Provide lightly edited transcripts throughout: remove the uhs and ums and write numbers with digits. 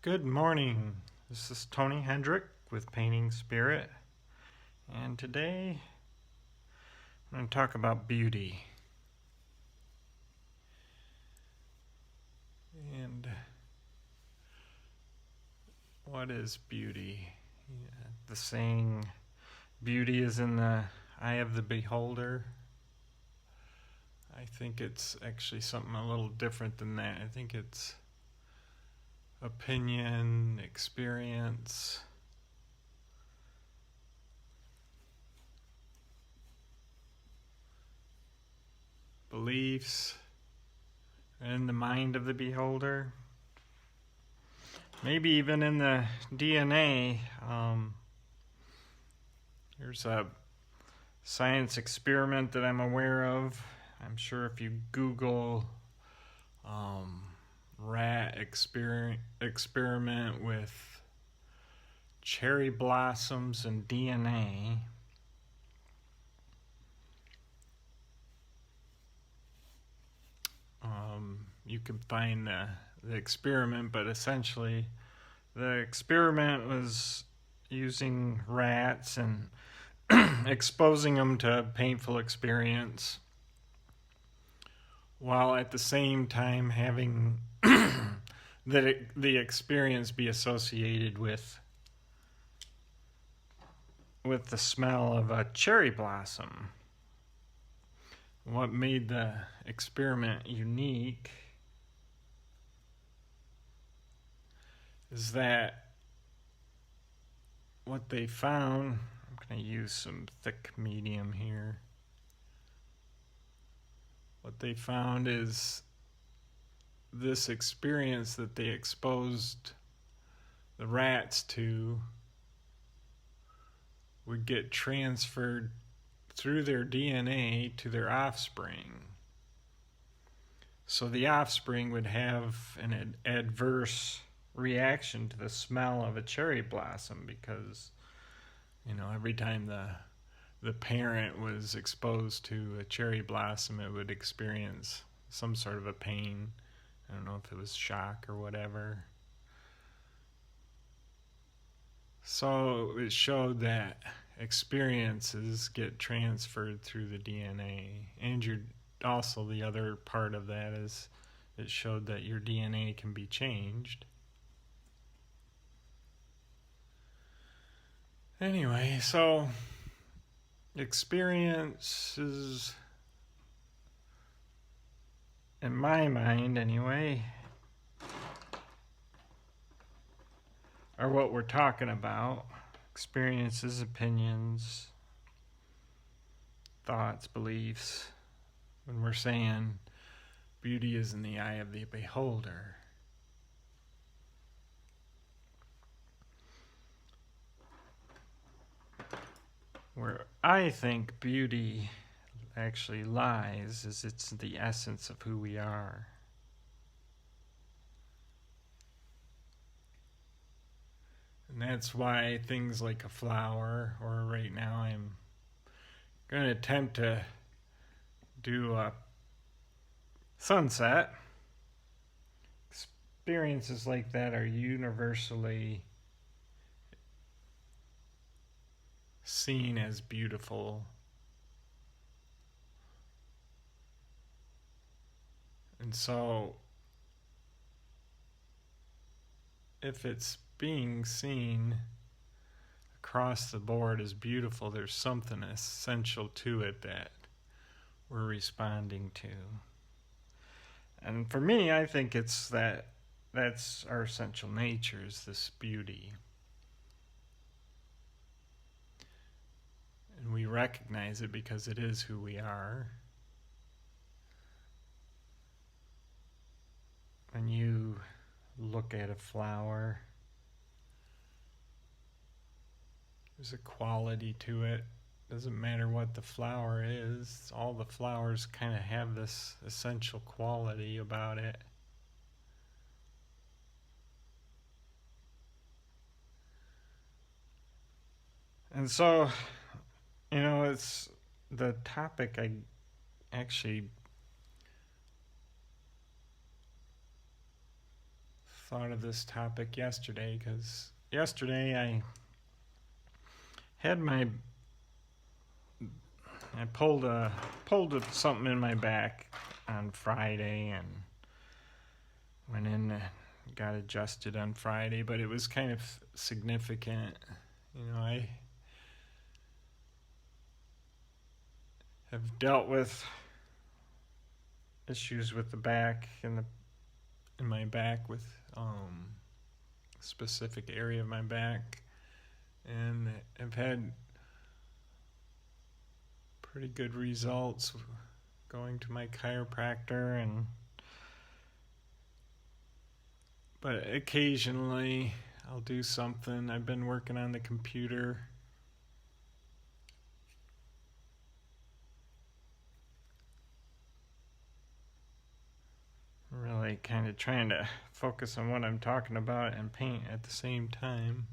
Good morning. This is Tony Hendrick with Painting Spirit, and today I'm going to talk about beauty. And what is beauty? The saying, beauty is in the eye of the beholder. I think it's actually something a little different than that. I think it's opinion, experience, beliefs, in the mind of the beholder. Maybe even in the DNA. There's a science experiment that I'm aware of. I'm sure if you Google rat experiment with cherry blossoms and DNA, you can find the experiment, but essentially the experiment was using rats and exposing them to painful experience, while at the same time having the experience be associated with the smell of a cherry blossom. What made the experiment unique is that what they found, I'm going to use some thick medium here. What they found is this experience that they exposed the rats to would get transferred through their DNA to their offspring. So the offspring would have an adverse reaction to the smell of a cherry blossom because, every time the parent was exposed to a cherry blossom, it would experience some sort of a pain. I don't know if it was shock or whatever. So it showed that experiences get transferred through the DNA. And also the other part of that is it showed that your DNA can be changed. Anyway, so experiences, in my mind anyway, are what we're talking about. Experiences, opinions, thoughts, beliefs. When we're saying beauty is in the eye of the beholder. Where I think beauty actually lies is it's the essence of who we are. And that's why things like a flower, or right now I'm going to attempt to do a sunset. Experiences like that are universally seen as beautiful. And so, if it's being seen across the board as beautiful, there's something essential to it that we're responding to. And for me, I think it's that's our essential nature, is this beauty. And we recognize it because it is who we are. When you look at a flower, there's a quality to it. Doesn't matter what the flower is. All the flowers kind of have this essential quality about it. And so, it's the topic I actually thought of this topic yesterday, because yesterday I had I pulled something in my back on Friday and went in and got adjusted on Friday, but it was kind of significant. I have dealt with issues with the back in my back with specific area of my back, and I've had pretty good results going to my chiropractor, but occasionally I'll do something. I've been working on the computer. Really kind of trying to focus on what I'm talking about and paint at the same time.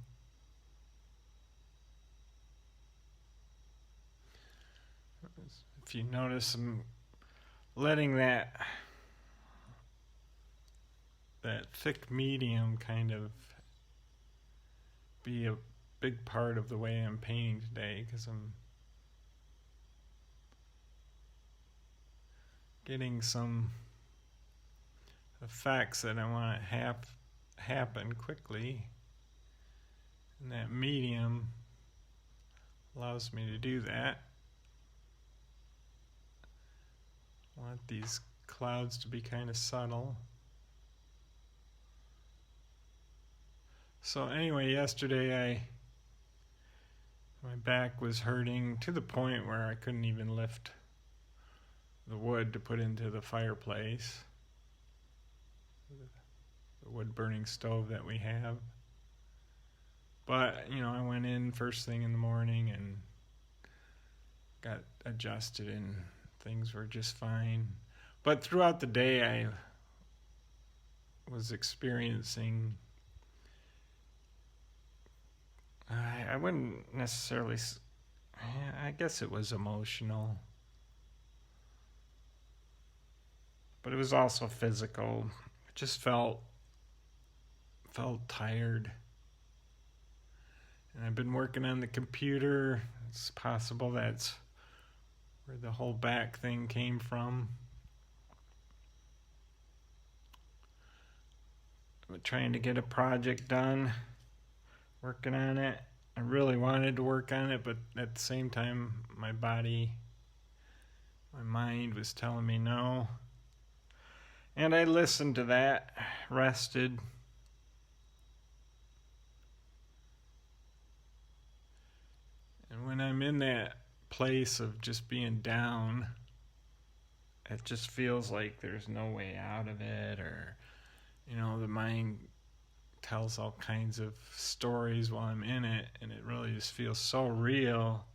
If you notice, I'm letting that thick medium kind of be a big part of the way I'm painting today, because I'm getting some effects that I want to happen quickly, and that medium allows me to do that. I want these clouds to be kind of subtle. So anyway, yesterday my back was hurting to the point where I couldn't even lift the wood to put into the fireplace, the wood burning stove that we have. But I went in first thing in the morning and got adjusted, and things were just fine. But throughout the day I was experiencing, I wouldn't necessarily, I guess it was emotional, but it was also physical. I just felt tired. And I've been working on the computer. It's possible that's where the whole back thing came from. I'm trying to get a project done, working on it. I really wanted to work on it, but at the same time, my mind was telling me no. And I listened to that, rested. And when I'm in that place of just being down, it just feels like there's no way out of it, or the mind tells all kinds of stories while I'm in it, and it really just feels so real.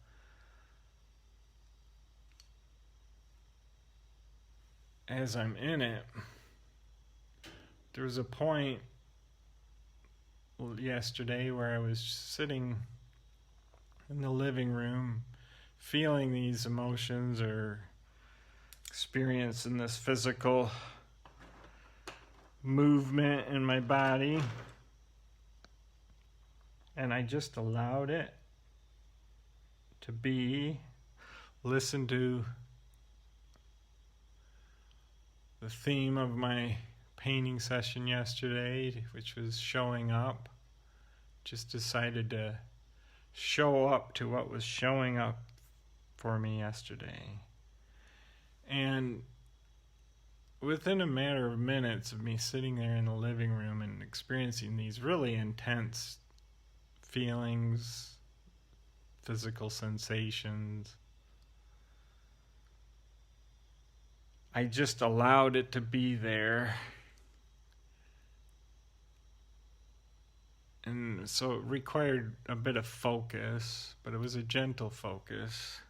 As I'm in it, there was a point yesterday where I was sitting in the living room feeling these emotions or experiencing this physical movement in my body, and I just allowed it to be. Listen to the theme of my painting session yesterday, which was showing up. Just decided to show up to what was showing up for me yesterday. And within a matter of minutes of me sitting there in the living room and experiencing these really intense feelings, physical sensations, I just allowed it to be there. And so it required a bit of focus, but it was a gentle focus.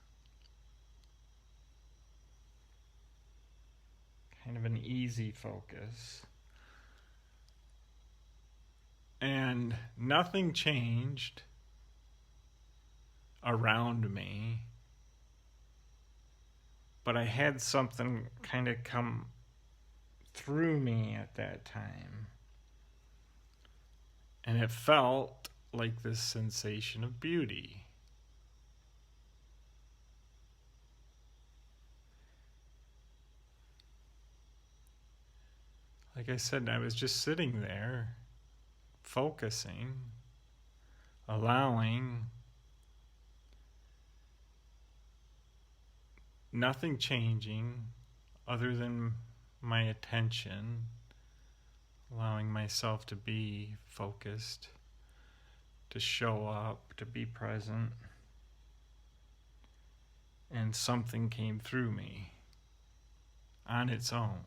Kind of an easy focus. And nothing changed around me, but I had something kind of come through me at that time. And it felt like this sensation of beauty. Like I said, I was just sitting there, focusing, allowing, nothing changing other than my attention, allowing myself to be focused, to show up, to be present. And something came through me on its own.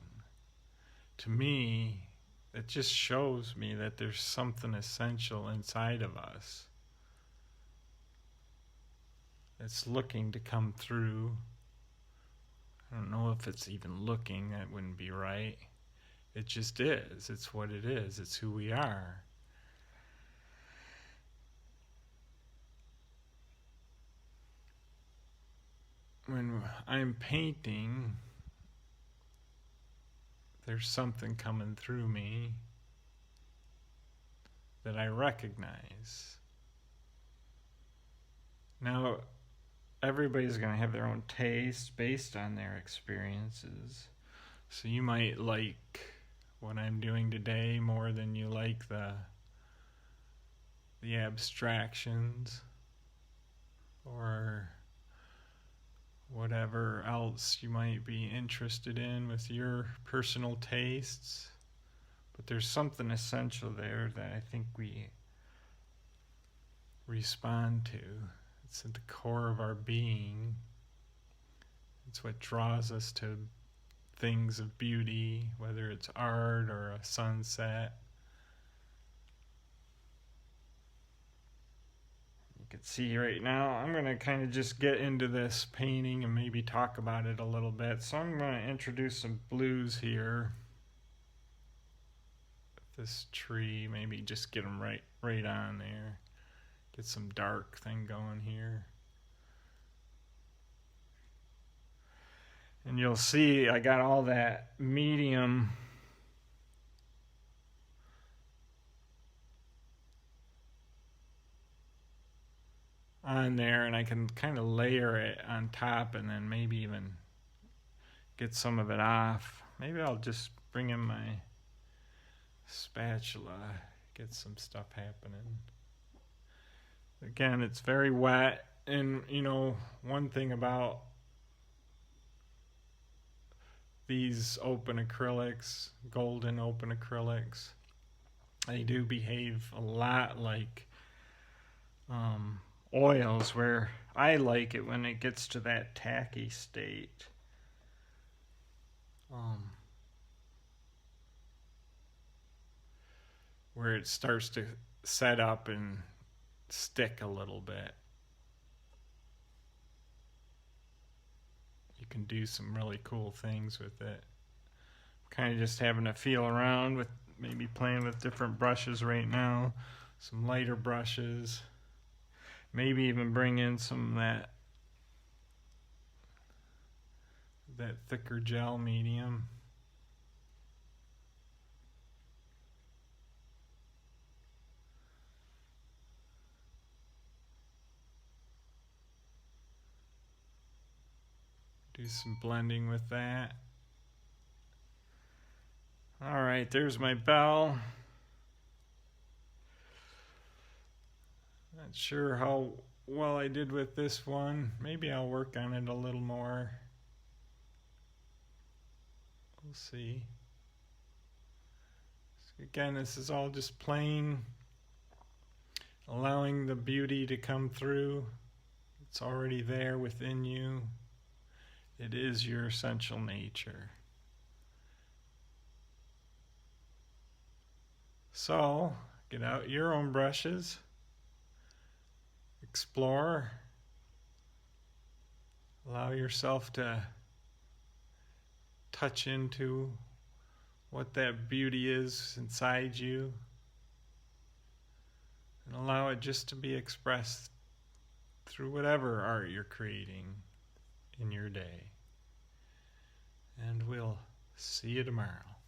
To me, it just shows me that there's something essential inside of us that's looking to come through. I don't know if it's even looking, that wouldn't be right. It just is. It's what it is. It's who we are. When I'm painting, there's something coming through me that I recognize. Now, everybody's going to have their own taste based on their experiences. So you might like what I'm doing today more than you like the abstractions or whatever else you might be interested in with your personal tastes. But there's something essential there that I think we respond to. It's at the core of our being. It's what draws us to things of beauty, whether it's art or a sunset. You can see right now, I'm going to kind of just get into this painting and maybe talk about it a little bit. So I'm going to introduce some blues here. This tree, maybe just get them right on there. Get some dark thing going here. And you'll see I got all that medium on there, and I can kind of layer it on top and then maybe even get some of it off. Maybe I'll just bring in my spatula, get some stuff happening. Again, it's very wet, and one thing about these open acrylics, golden open acrylics, they do behave a lot like oils, where I like it when it gets to that tacky state. Where it starts to set up and stick a little bit. You can do some really cool things with it. Kind of just having to feel around with maybe playing with different brushes right now. Some lighter brushes. Maybe even bring in some of that thicker gel medium. Do some blending with that. All right, there's my bell. Not sure how well I did with this one. Maybe I'll work on it a little more. We'll see. So again, this is all just playing, allowing the beauty to come through. It's already there within you. It is your essential nature. So, get out your own brushes, explore, allow yourself to touch into what that beauty is inside you, and allow it just to be expressed through whatever art you're creating in your day. And we'll see you tomorrow.